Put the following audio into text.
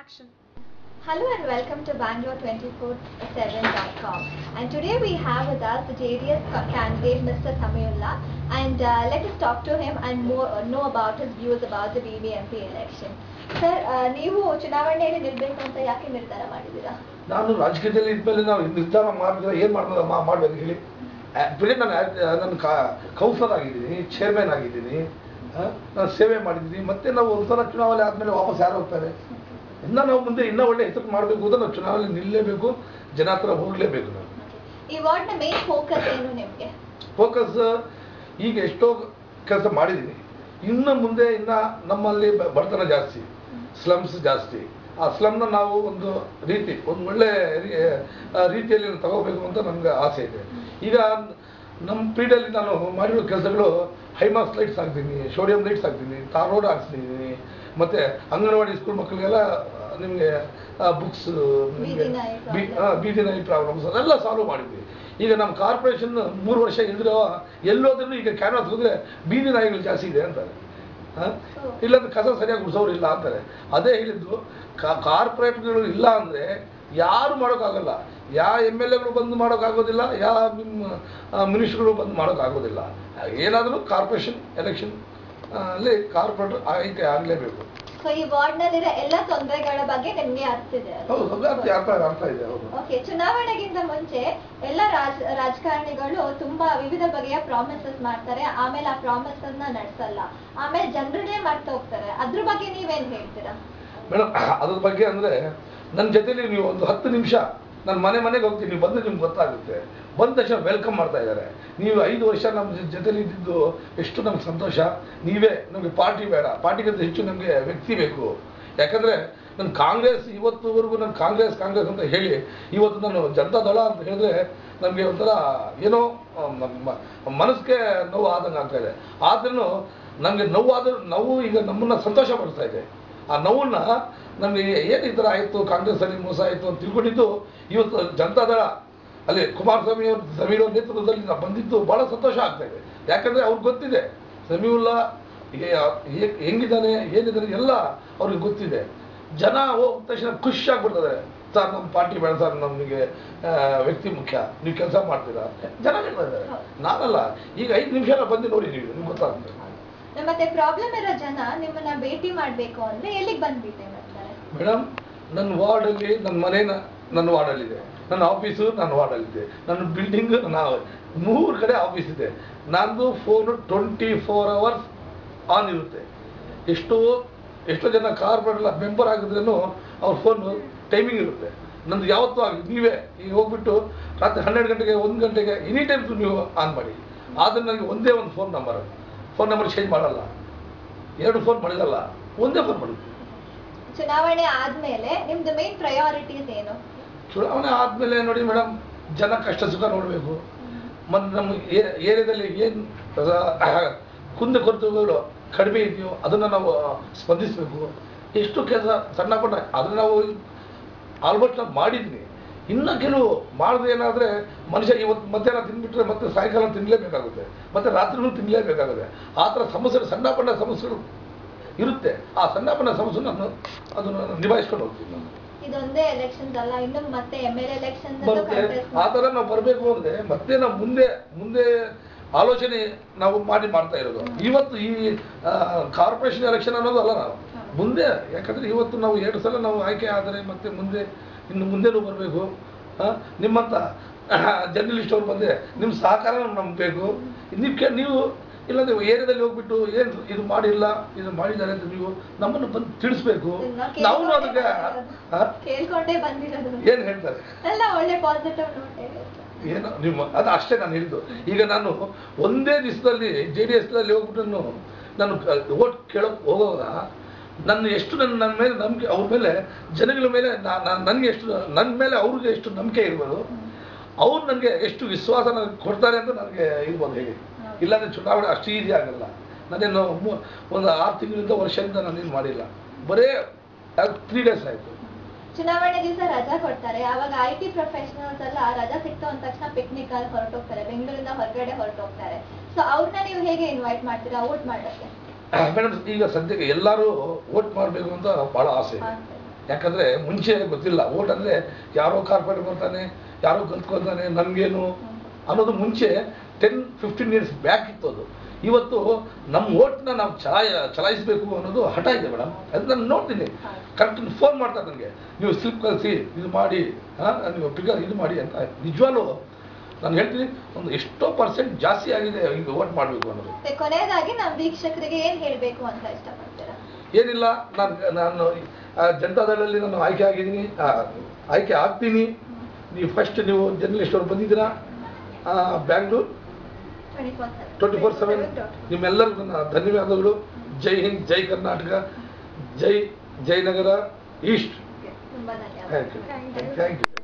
Action. Hello and welcome to Bangalore247.com. And today we have with us the JDS candidate Mr. Samiullah, and let us talk to him and know about his views about the BBMP election. Sir, ನೀವು ಚುನಾವಣೆಯಲ್ಲಿ ನಿಲ್ಲಬೇಕು ಅಂತ ಯಾಕೆ ನಿರ್ಧಾರ ಮಾಡಿದ್ದೀರಾ? ನಾನು ರಾಜಕೀಯದಲ್ಲಿ ಇದ್ಮೇಲೆ ನಾವು ನಿರ್ಧಾರ ಮಾಡಿದ್ರೆ ಏನು ಮಾಡಬೇಕು ಹೇಳಿ. ಆ್ಯಕ್ಚುಲಿ ನಾನು ಕೌನ್ಸಿಲರ್ ಆಗಿದ್ದೀನಿ, ಚೇರ್ಮನ್ ಆಗಿದ್ದೀನಿ, ನಾನು ಸೇವೆ ಮಾಡಿದ್ದೀನಿ. ಮತ್ತೆ ನಾವು ಒಂದ್ಸಲ ಚುನಾವಣೆ ಆದಮೇಲೆ ವಾಪಸ್ ಯಾರು ಹೋಗ್ತಾರೆ? ಇನ್ನು ನಾವು ಮುಂದೆ ಇನ್ನೂ ಒಳ್ಳೆ ಹೆಸರು ಮಾಡಬೇಕು ಅಂತ ನಾವು ಚುನಾವಣೆ ನಿಲ್ಲಲೇಬೇಕು, ಜನ ಹತ್ರ ಹೋಗಲೇಬೇಕು. ನಾವು ಈ ವಾರ್ಡ್ನ ಮೇನ್ ಫೋಕಸ್ ಏನು ನಿಮಗೆ? ಫೋಕಸ್ ಈಗ ಎಷ್ಟೋ ಕೆಲಸ ಮಾಡಿದ್ದೀನಿ. ಇನ್ನು ಮುಂದೆ ನಮ್ಮಲ್ಲಿ ಬಡತನ ಜಾಸ್ತಿ, ಸ್ಲಮ್ಸ್ ಜಾಸ್ತಿ. ಆ ಸ್ಲಮ್ನ ನಾವು ಒಂದು ಒಳ್ಳೆ ರೀತಿಯಲ್ಲಿ ತಗೋಬೇಕು ಅಂತ ನಮ್ಗೆ ಆಸೆ ಇದೆ. ಈಗ ನಮ್ಮ ಪೀರಿಯಡಲ್ಲಿ ನಾನು ಮಾಡಿರೋ ಕೆಲಸಗಳು ಹೈಮಾಸ್ ಲೈಟ್ಸ್ ಹಾಕ್ತೀನಿ, ಸೋಡಿಯಂ ಲೈಟ್ಸ್ ಹಾಕ್ತೀನಿ, ತಾರ್ ರೋಡ್ ಹಾಕ್ಸಿದ್ದೀನಿ, ಮತ್ತು ಅಂಗನವಾಡಿ ಸ್ಕೂಲ್ ಮಕ್ಕಳಿಗೆಲ್ಲ ನಿಮಗೆ ಬುಕ್ಸ್, ನಿಮಗೆ ಬೀದಿ ನಾಯಿ ಪ್ರಾಬ್ಲಮ್ಸ್ ಅದೆಲ್ಲ ಸಾಲ್ವ್ ಮಾಡಿದ್ವಿ. ಈಗ ನಮ್ಮ ಕಾರ್ಪೊರೇಷನ್ 3 ವರ್ಷ ಇಲ್ದಿರೋ ಎಲ್ಲೋದ್ರೂ ಈಗ ಕ್ಯಾನ್ವಾಸ್ ಹೋದರೆ ಬೀದಿ ನಾಯಿಗಳು ಜಾಸ್ತಿ ಇದೆ ಅಂತಾರೆ. ಇಲ್ಲಾಂದ್ರೆ ಕಸ ಸರಿಯಾಗಿ ಗುಡಿಸೋರು ಇಲ್ಲ ಅಂತಾರೆ. ಅದೇ ಹೇಳಿದ್ದು, ಕಾರ್ಪೊರೇಟ್ಗಳು ಇಲ್ಲ ಅಂದರೆ ಯಾರು ಮಾಡೋಕ್ಕಾಗಲ್ಲ. ಯಾವ MLAಗಳು ಬಂದು ಮಾಡೋಕ್ಕಾಗೋದಿಲ್ಲ, ಯಾವ ಮಿನಿಸ್ಟ್ರುಗಳು ಬಂದು ಮಾಡೋಕ್ಕಾಗೋದಿಲ್ಲ. ಏನಾದರೂ ಕಾರ್ಪೊರೇಷನ್ ಎಲೆಕ್ಷನ್ ಅಲ್ಲಿ ಕಾರ್ಪೊರೇಟರ್ ಆಯ್ಕೆ ಆಗಲೇಬೇಕು. ಸೊ ಈ ವಾರ್ಡ್ನಲ್ಲಿರೋ ಎಲ್ಲ ತೊಂದರೆಗಳ ಬಗ್ಗೆ ನಿಮಗೆ ಅರ್ಥಿದೆ? ಹೌದು, ಅರ್ಥ ಇದೆ. ಹೌದು. ಓಕೆ, ಚುನಾವಣೆಗಿಂತ ಮುಂಚೆ ಎಲ್ಲ ರಾಜಕಾರಣಿಗಳು ತುಂಬಾ ವಿವಿಧ ಬಗೆಯ ಪ್ರಾಮಿಸಸ್ ಮಾಡ್ತಾರೆ, ಆಮೇಲೆ ಆ ಪ್ರಾಮಿಸಸ್ ನ ನಡೆಸಲ್ಲ, ಆಮೇಲೆ ಜನರನ್ನೇ ಮಾಡ್ತಾ ಹೋಗ್ತಾರೆ. ಅದ್ರ ಬಗ್ಗೆ ನೀವೇನ್ ಹೇಳ್ತೀರಾ? ಮೇಡಮ್, ಅದ್ರ ಬಗ್ಗೆ ಅಂದರೆ ನನ್ನ ಜೊತೆಲಿ ನೀವು ಒಂದು 10 ನಿಮಿಷ ನಾನು ಮನೆಗೆ ಹೋಗ್ತೀನಿ, ನೀವು ಬಂದು ನಿಮ್ಗೆ ಗೊತ್ತಾಗುತ್ತೆ. ಬಂದ ತಕ್ಷಣ ವೆಲ್ಕಮ್ ಮಾಡ್ತಾ ಇದ್ದಾರೆ. ನೀವು 5 ವರ್ಷ ನಮ್ಮ ಜೊತೆಲಿ ಇದ್ದಿದ್ದು ಎಷ್ಟು ನಮ್ಗೆ ಸಂತೋಷ. ನೀವೇ ನಮಗೆ ಪಾರ್ಟಿ ಬೇಡ, ಪಾರ್ಟಿಗಿಂತ ಹೆಚ್ಚು ನಮಗೆ ವ್ಯಕ್ತಿ ಬೇಕು. ಯಾಕಂದರೆ ನನ್ನ ಕಾಂಗ್ರೆಸ್ ಇವತ್ತುವರೆಗೂ ನಾನು ಕಾಂಗ್ರೆಸ್ ಅಂತ ಹೇಳಿ ಇವತ್ತು ನಾನು ಜನತಾ ದಳ ಅಂತ ಹೇಳಿದ್ರೆ ನಮಗೆ ಒಂಥರ ಏನೋ ಮನಸ್ಸಿಗೆ ನೋವು ಆದಂಗೆ ಆಗ್ತಾಯಿದೆ. ಆದ್ರೂ ನಮಗೆ ನೋವು ಈಗ ನಮ್ಮನ್ನು ಸಂತೋಷ ಪಡಿಸ್ತಾ ಇದೆ. ಆ ನೋವನ್ನು ನಮಗೆ ಏನು ಈ ಥರ ಆಯಿತು, ಕಾಂಗ್ರೆಸ್ಸಲ್ಲಿ ಮೋಸ ಆಯಿತು ಅಂತ ತಿಳ್ಕೊಂಡಿದ್ದು ಇವತ್ತು ಜನತಾ ದಳ ಅಲ್ಲಿ ಕುಮಾರಸ್ವಾಮಿ ಅವರು ಸಮೀರ್ ನೇತೃತ್ವದಲ್ಲಿ ನಾವು ಬಂದಿದ್ದು ಭಾಳ ಸಂತೋಷ ಆಗ್ತಾಯಿದೆ. ಯಾಕಂದರೆ ಅವ್ರಿಗೆ ಗೊತ್ತಿದೆ ಸಮೀವುಲ್ಲಾ ಹೆಂಗಿದ್ದಾನೆ ಏನಿದ್ದಾನೆ ಎಲ್ಲ ಅವ್ರಿಗೆ ಗೊತ್ತಿದೆ. ಜನ ಹೋದ ತಕ್ಷಣ ಖುಷಿಯಾಗ್ಬಿಡ್ತದೆ. ಸರ್, ನಮ್ಮ ಪಾರ್ಟಿ ಬೇಡ ಸರ್, ನಮಗೆ ವ್ಯಕ್ತಿ ಮುಖ್ಯ, ನೀವು ಕೆಲಸ ಮಾಡ್ತೀರಾ ಜನ ಹೇಳ್ತಾ ಇದ್ದಾರೆ. ನಾನಲ್ಲ, ಈಗ 5 ನಿಮಿಷ ಬಂದು ನೋಡಿ, ನೀವು ನಿಮ್ಗೆ ಗೊತ್ತಾಗ್ತದೆ. ಮತ್ತೆ ಪ್ರಾಬ್ಲಮ್ ಇರೋ ಜನ ನಿಮ್ಮನ್ನ ಭೇಟಿ ಮಾಡಬೇಕು ಅಂದ್ರೆ ಎಲ್ಲಿಗೆ ಬಂದು ಭೇಟಿ ಮಾಡ್ತಾರೆ? ಮೇಡಮ್, ನನ್ನ ವಾರ್ಡಲ್ಲಿ ನನ್ನ ಮನೇನ ನನ್ನ ವಾರ್ಡಲ್ಲಿದೆ, ನನ್ನ ಆಫೀಸು ನನ್ನ ವಾರ್ಡಲ್ಲಿದೆ, ನನ್ನ ಬಿಲ್ಡಿಂಗ್ 3 ಕಡೆ ಆಫೀಸ್ ಇದೆ. ನಂದು ಫೋನು 24 hours ಆನ್ ಇರುತ್ತೆ. ಎಷ್ಟೋ ಜನ ಕಾರ್ಪೊರೇಟ್ ಮೆಂಬರ್ ಆಗಿದ್ರೂ ಅವ್ರ ಫೋನು ಟೈಮಿಂಗ್ ಇರುತ್ತೆ. ನಂದು ಯಾವತ್ತೂ ಆಗಿ ನೀವೇ ಈಗ ಹೋಗ್ಬಿಟ್ಟು ರಾತ್ರಿ 12 ಗಂಟೆಗೆ 1 ಗಂಟೆಗೆ ಎನಿ ಟೈಮ್ ನೀವು ಆನ್ ಮಾಡಿ. ಆದರೆ ನನಗೆ ಒಂದೇ ಒಂದು ಫೋನ್ ನಂಬರ್ ಚೇಂಜ್ ಮಾಡಲ್ಲ, 2 ಫೋನ್ ಮಾಡಿದಲ್ಲ, ಒಂದೇ ಫೋನ್ ಮಾಡಿದ್ವಿ. ಚುನಾವಣೆ ಆದ್ಮೇಲೆ ನಿಮ್ದು ಮೇನ್ ಪ್ರಯಾರಿಟೀಸ್ ಏನು? ಚುನಾವಣೆ ಆದಮೇಲೆ ನೋಡಿ ಮೇಡಮ್, ಜನ ಕಷ್ಟ ಸುಖ ನೋಡಬೇಕು. ಮತ್ತು ನಮ್ಮ ಏರಿಯಾದಲ್ಲಿ ಏನು ಕುಂದುಕೊರತೆಗಳು ಕಡಿಮೆ ಇದೆಯೋ ಅದನ್ನು ನಾವು ಸ್ಪಂದಿಸಬೇಕು. ಎಷ್ಟು ಕೆಲಸ ಸಣ್ಣ ಪುಟ್ಟ ಅದನ್ನು ನಾವು ಆಲ್ಮೋಸ್ಟ್ ನಾವು ಮಾಡಿದ್ವಿ. ಇನ್ನು ಕೆಲವು ಮಾಡಿದ್ರೆ ಏನಾದರೆ ಮನುಷ್ಯ ಇವತ್ತು ಮಧ್ಯಾಹ್ನ ತಿಂದುಬಿಟ್ರೆ ಮತ್ತೆ ಸಾಯಂಕಾಲ ತಿನ್ನಲೇಬೇಕಾಗುತ್ತೆ, ಮತ್ತು ರಾತ್ರಿನೂ ತಿನ್ನಲೇಬೇಕಾಗುತ್ತೆ. ಆ ಥರ ಸಮಸ್ಯೆಗಳು, ಸಣ್ಣ ಪುಟ್ಟ ಸಮಸ್ಯೆಗಳು ಇರುತ್ತೆ. ಆ ಸಣ್ಣ ಪುಟ್ಟ ಸಮಸ್ಯೆ ಅದನ್ನು ನಿಭಾಯಿಸ್ಕೊಂಡು ಹೋಗ್ತೀವಿ. ನಾನು ಇದೊಂದೇ ಎಲೆಕ್ಷನ್ಸ್ ಅಲ್ಲ, ಇನ್ನು ಮತ್ತೆ MLA ಎಲೆಕ್ಷನ್ಸ್ ಬರುತ್ತೆ. ಆ ಥರ ನಾವು ಬರಬೇಕು ಅಂದರೆ ಮತ್ತೆ ನಾವು ಮುಂದೆ ಆಲೋಚನೆ ನಾವು ಮಾಡ್ತಾ ಇರೋದು. ಇವತ್ತು ಈ ಕಾರ್ಪೊರೇಷನ್ ಎಲೆಕ್ಷನ್ ಅನ್ನೋದು ಅಲ್ಲ, ನಾವು ಮುಂದೆ. ಯಾಕಂದರೆ ಇವತ್ತು ನಾವು 2 ಸಲ ನಾವು ಆಯ್ಕೆ ಆದರೆ ಮತ್ತೆ ಇನ್ನು ಮುಂದೆನೂ ಬರಬೇಕು. ನಿಮ್ಮಂಥ ಜರ್ನಲಿಸ್ಟ್ ಅವ್ರು ಬಂದರೆ ನಿಮ್ಮ ಸಹಕಾರ ನಮ್ಗೆ ಬೇಕು. ನೀವು ಇಲ್ಲ, ನೀವು ಏರಿಯಾದಲ್ಲಿ ಹೋಗ್ಬಿಟ್ಟು ಏನು ಇದು ಮಾಡಿಲ್ಲ, ಇದು ಮಾಡಿದ್ದಾರೆ ಅಂತ ನೀವು ನಮ್ಮನ್ನು ಬಂದು ತಿಳಿಸ್ಬೇಕು. ನಾವು ಅದಕ್ಕೆ ಕೇಳ್ಕೊಂಡೇ ಬಂದಿರೋದು ಏನು ಹೇಳ್ತಾರೆ ಎಲ್ಲ ಒಳ್ಳೆ ಪಾಸಿಟಿವ್ ನೋಟ್ ಏನು ನಿಮ್ಮ ಅದು ಅಷ್ಟೇ ನಾನು ಹೇಳಿದ್ದು. ಈಗ ನಾನು ಒಂದೇ ದಿವಸದಲ್ಲಿ JDSನಲ್ಲಿ ಹೋಗ್ಬಿಟ್ಟು ನಾನು ಓಟ್ ಕೇಳೋಕೆ ಹೋಗೋವಾಗ ನನ್ನ ಮೇಲೆ ನಂಬಿಕೆ, ಅವ್ರ ಮೇಲೆ ಜನಗಳ ಮೇಲೆ ನನಗೆ ಎಷ್ಟು, ನನ್ನ ಮೇಲೆ ಅವ್ರಿಗೆ ಎಷ್ಟು ನಂಬಿಕೆ ಇರ್ಬೋದು, ಅವ್ರು ನನಗೆ ಎಷ್ಟು ವಿಶ್ವಾಸ ನನಗೆ ಕೊಡ್ತಾರೆ ಅಂತ ನನಗೆ ಇರ್ಬೋದು ಹೇಳಿ. ಇಲ್ಲಾಂದರೆ ಚುನಾವಣೆ ಅಷ್ಟು ಈಸಿ ಆಗಲ್ಲ. ನಾನೇನು ಒಂದು 6 ತಿಂಗಳಿಂದ ವರ್ಷದಿಂದ ನಾನೇನು ಮಾಡಿಲ್ಲ, ಬರೇ 3 days ಆಯಿತು. ಚುನಾವಣೆ ದಿವಸ ರಜಾ ಕೊಡ್ತಾರೆ, ಆವಾಗ IT ಪ್ರೊಫೆಷನಲ್ಸ್ ಎಲ್ಲ ರಜಾ ಸಿಕ್ತು ಅಂದ ತಕ್ಷಣ ಪಿಕ್ನಿಕ್ ಅಲ್ಲಿ ಹೊರಟೋಗ್ತಾರೆ, ಬೆಂಗಳೂರಿಂದ ಹೊರಗಡೆ ಹೊರಟೋಗ್ತಾರೆ. ಸೊ ಅವ್ರನ್ನ ನೀವು ಹೇಗೆ ಇನ್ವೈಟ್ ಮಾಡ್ತೀರಾ ವೋಟ್ ಮಾಡೋಕ್ಕೆ? ಮೇಡಮ್, ಈಗ ಸದ್ಯಕ್ಕೆ ಎಲ್ಲರೂ ವೋಟ್ ಮಾಡಬೇಕು ಅಂತ ಭಾಳ ಆಸೆ ಇದೆ. ಯಾಕಂದರೆ ಮುಂಚೆ ಗೊತ್ತಿಲ್ಲ ಓಟ್ ಅಂದರೆ ಯಾರೋ ಕಾರ್ಪೊರೇಟ್ ಬರ್ತಾನೆ, ಯಾರೋ ಕಲ್ತ್ಕೊಳ್ತಾನೆ, ನಮಗೇನು ಅನ್ನೋದು ಮುಂಚೆ 10-15 ಇಯರ್ಸ್ ಬ್ಯಾಕ್ ಇತ್ತು ಅದು. ಇವತ್ತು ನಮ್ಮ ಓಟ್ನ ನಾವು ಚಲಾಯಿಸಬೇಕು ಅನ್ನೋದು ಹಠ ಇದೆ ಮೇಡಮ್. ಅದು ನಾನು ನೋಡ್ತೀನಿ, ಕರೆಕ್ಟ್ ಫೋನ್ ಮಾಡ್ತಾರೆ ನನಗೆ, ನೀವು ಸ್ಲಿಪ್ ಕಳಿಸಿ, ಇದು ಮಾಡಿ, ನೀವು ಫಿಗರ್ ಇದು ಮಾಡಿ ಅಂತ. ನಿಜವಾಗ್ಲೂ ನಾನು ಹೇಳ್ತೀನಿ, ಒಂದು ಎಷ್ಟೋ ಪರ್ಸೆಂಟ್ ಜಾಸ್ತಿ ಆಗಿದೆ ಈಗ ಓಟ್ ಮಾಡಬೇಕು ಅನ್ನೋದು. ಕೊನೆಯದಾಗಿ ನಮ್ಮ ವೀಕ್ಷಕರಿಗೆ ಏನು ಹೇಳಬೇಕು ಅಂತ ಇಷ್ಟಪಡ್ತೀರಾ? ಏನಿಲ್ಲ, ನಾನು ಜನತಾದಳದಲ್ಲಿ ನಾನು ಆಯ್ಕೆ ಆಗಿದ್ದೀನಿ, ಆಯ್ಕೆ ಆಗ್ತೀನಿ. ನೀವು ಫಸ್ಟ್ ನೀವು ಜರ್ನಲಿಸ್ಟ್ ಅವ್ರು ಬಂದಿದ್ದೀರಾ ಬ್ಯಾಂಗ್ಳೂರ್ 24/7. ನಿಮ್ಮೆಲ್ಲರಿಗೂ ನನ್ನ ಧನ್ಯವಾದಗಳು. ಜೈ ಹಿಂದ್, ಜೈ ಕರ್ನಾಟಕ, ಜೈ ಜಯನಗರ ಈಸ್ಟ್. ತುಂಬ ಧನ್ಯವಾದ. Thank you.